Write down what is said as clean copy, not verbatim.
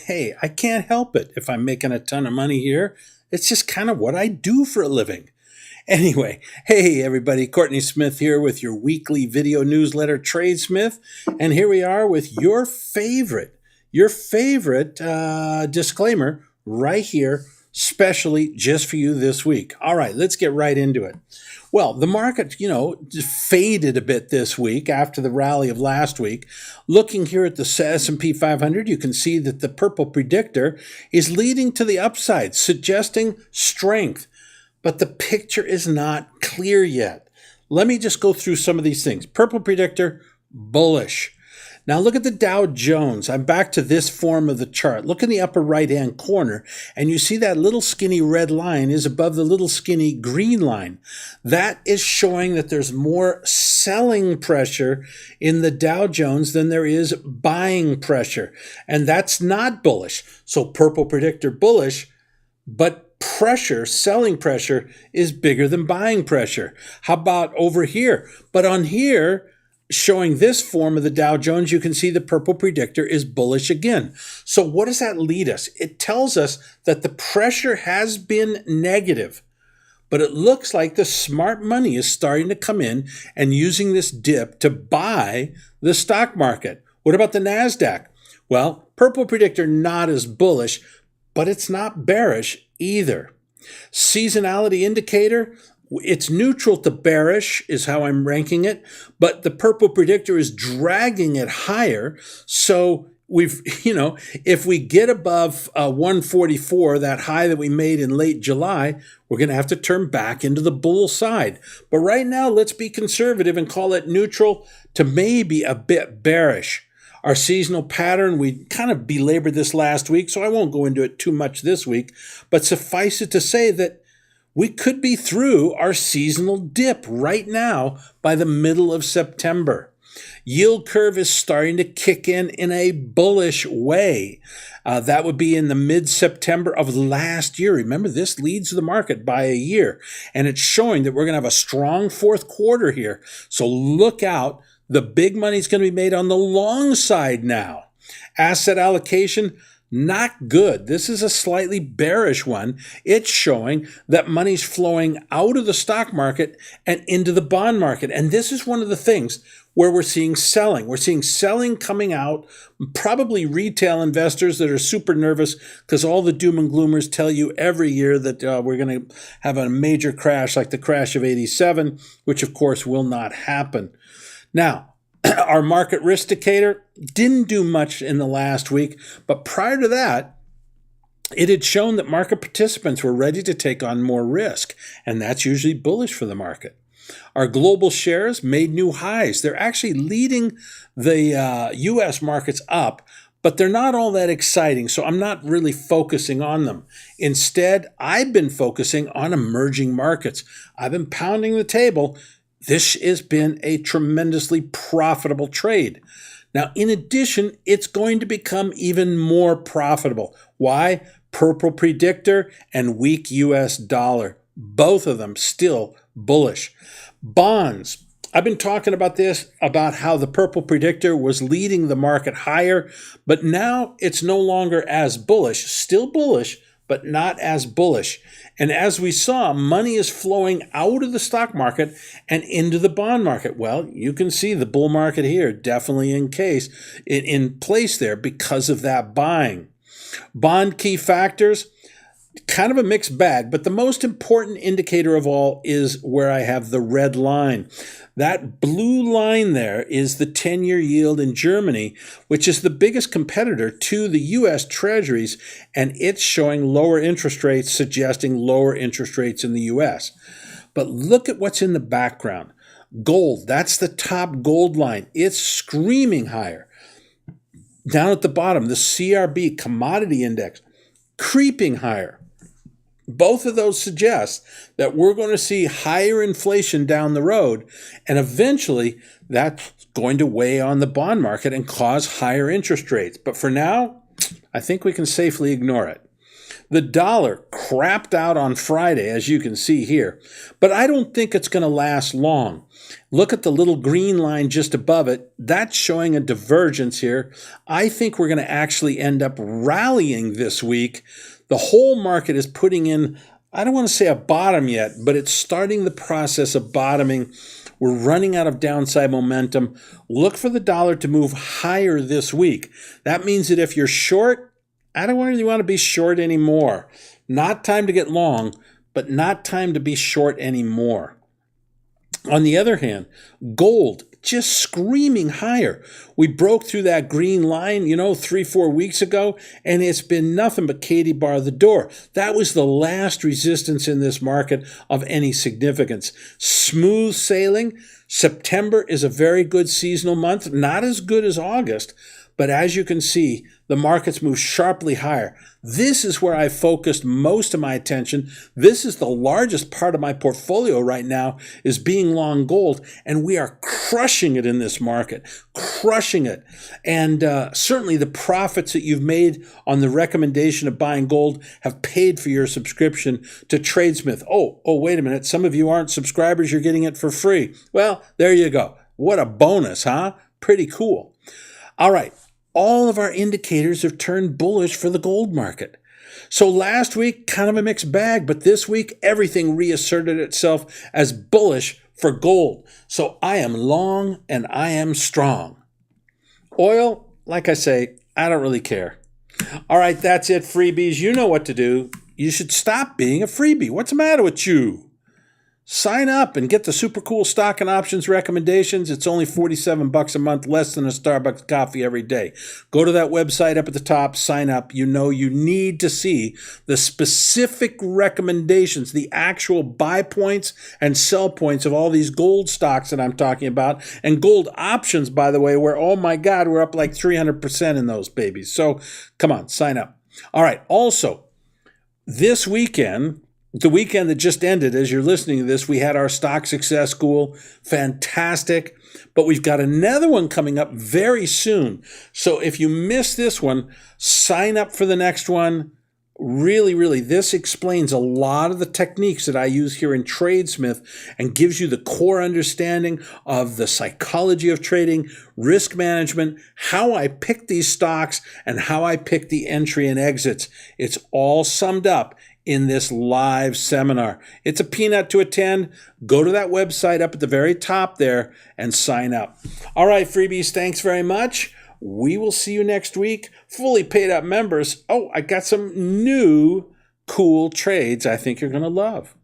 hey, I can't help it if I'm making a ton of money here. It's just kind of what I do for a living. Anyway, hey everybody, Courtney Smith here with your weekly video newsletter, TradeSmith. And here we are with your favorite disclaimer right here, specially just for you this week. All right, let's get right into it. Well, the market, just faded a bit this week after the rally of last week. Looking here at the S&P 500, you can see that the purple predictor is leading to the upside, suggesting strength. But the picture is not clear yet. Let me just go through some of these things. Purple predictor, bullish. Now look at the Dow Jones. I'm back to this form of the chart. Look in the upper right-hand corner, and you see that little skinny red line is above the little skinny green line. That is showing that there's more selling pressure in the Dow Jones than there is buying pressure. And that's not bullish. So purple predictor bullish, but pressure, selling pressure, is bigger than buying pressure. How about over here? But on here, showing this form of the Dow Jones, you can see the purple predictor is bullish again. So what does that lead us? It tells us that the pressure has been negative, but it looks like the smart money is starting to come in and using this dip to buy the stock market. What about the Nasdaq? Well, purple predictor not as bullish, but it's not bearish either. Seasonality indicator, it's neutral to bearish is how I'm ranking it, but the purple predictor is dragging it higher. So if we get above 144, that high that we made in late July, we're going to have to turn back into the bull side. But right now, let's be conservative and call it neutral to maybe a bit bearish. Our seasonal pattern, we kind of belabored this last week, so I won't go into it too much this week, but suffice it to say that we could be through our seasonal dip right now by the middle of September. Yield curve is starting to kick in a bullish way. That would be in the mid-September of last year. Remember, this leads the market by a year, and it's showing that we're going to have a strong fourth quarter here. So look out. The big money is going to be made on the long side now. Asset allocation, not good. This is a slightly bearish one. It's showing that money's flowing out of the stock market and into the bond market. And this is one of the things where we're seeing selling. We're seeing selling coming out, probably retail investors that are super nervous because all the doom and gloomers tell you every year that we're going to have a major crash like the crash of '87, which of course will not happen. Now, our market risk indicator didn't do much in the last week, but prior to that, it had shown that market participants were ready to take on more risk, and that's usually bullish for the market. Our global shares made new highs. They're actually leading the U.S. markets up, but they're not all that exciting, so I'm not really focusing on them. Instead, I've been focusing on emerging markets. I've been pounding the table. This has been a tremendously profitable trade. Now, in addition, it's going to become even more profitable. Why? Purple predictor and weak U.S. dollar. Both of them still bullish. Bonds. I've been talking about this, about how the purple predictor was leading the market higher, but now it's no longer as bullish. Still bullish, but not as bullish. And as we saw, money is flowing out of the stock market and into the bond market. Well, you can see the bull market here definitely in place there because of that buying. Bond key factors, kind of a mixed bag, but the most important indicator of all is where I have the red line. That blue line there is the 10-year yield in Germany, which is the biggest competitor to the U.S. Treasuries, and it's showing lower interest rates, suggesting lower interest rates in the U.S. But look at what's in the background. Gold, that's the top gold line. It's screaming higher. Down at the bottom, the CRB, commodity index, creeping higher. Both of those suggest that we're going to see higher inflation down the road, and eventually that's going to weigh on the bond market and cause higher interest rates. But for now, I think we can safely ignore it. The dollar crapped out on Friday, as you can see here, but I don't think it's going to last long. Look at the little green line just above it. That's showing a divergence here. I think we're going to actually end up rallying this week. The whole market is putting in, I don't want to say a bottom yet, but it's starting the process of bottoming. We're running out of downside momentum. Look for the dollar to move higher this week. That means that if you're short, I don't really want to be short anymore. Not time to get long, but not time to be short anymore. On the other hand, gold just screaming higher. We broke through that green line, 3-4 weeks ago, and it's been nothing but Katie bar the door. That was the last resistance in this market of any significance. Smooth sailing. September is a very good seasonal month, not as good as August, but as you can see, the markets move sharply higher. This is where I focused most of my attention. This is the largest part of my portfolio right now, is being long gold, and we are crushing it in this market, crushing it. And certainly the profits that you've made on the recommendation of buying gold have paid for your subscription to TradeSmith. Oh, wait a minute. Some of you aren't subscribers. You're getting it for free. Well, there you go. What a bonus, huh? Pretty cool. All right. All of our indicators have turned bullish for the gold market. So last week, kind of a mixed bag, but this week, everything reasserted itself as bullish for gold. So I am long and I am strong. Oil, like I say, I don't really care. All right, that's it, freebies. You know what to do. You should stop being a freebie. What's the matter with you? Sign up and get the super cool stock and options recommendations. It's only $47 a month, less than a Starbucks coffee every day. Go to that website up at the top, sign up. You need to see the specific recommendations, the actual buy points and sell points of all these gold stocks that I'm talking about. And gold options, by the way, where, oh my God, we're up like 300% in those babies. So come on, sign up. All right. Also, this weekend, the weekend that just ended, as you're listening to this, we had our Stock Success School. Fantastic. But we've got another one coming up very soon. So if you miss this one, sign up for the next one. Really, this explains a lot of the techniques that I use here in TradeSmith and gives you the core understanding of the psychology of trading, risk management, how I pick these stocks, and how I pick the entry and exits. It's all summed up in this live seminar. It's a peanut to attend. Go to that website up at the very top there and sign up. All right, freebies, thanks very much. We will see you next week. Fully paid up members. Oh, I got some new cool trades I think you're going to love.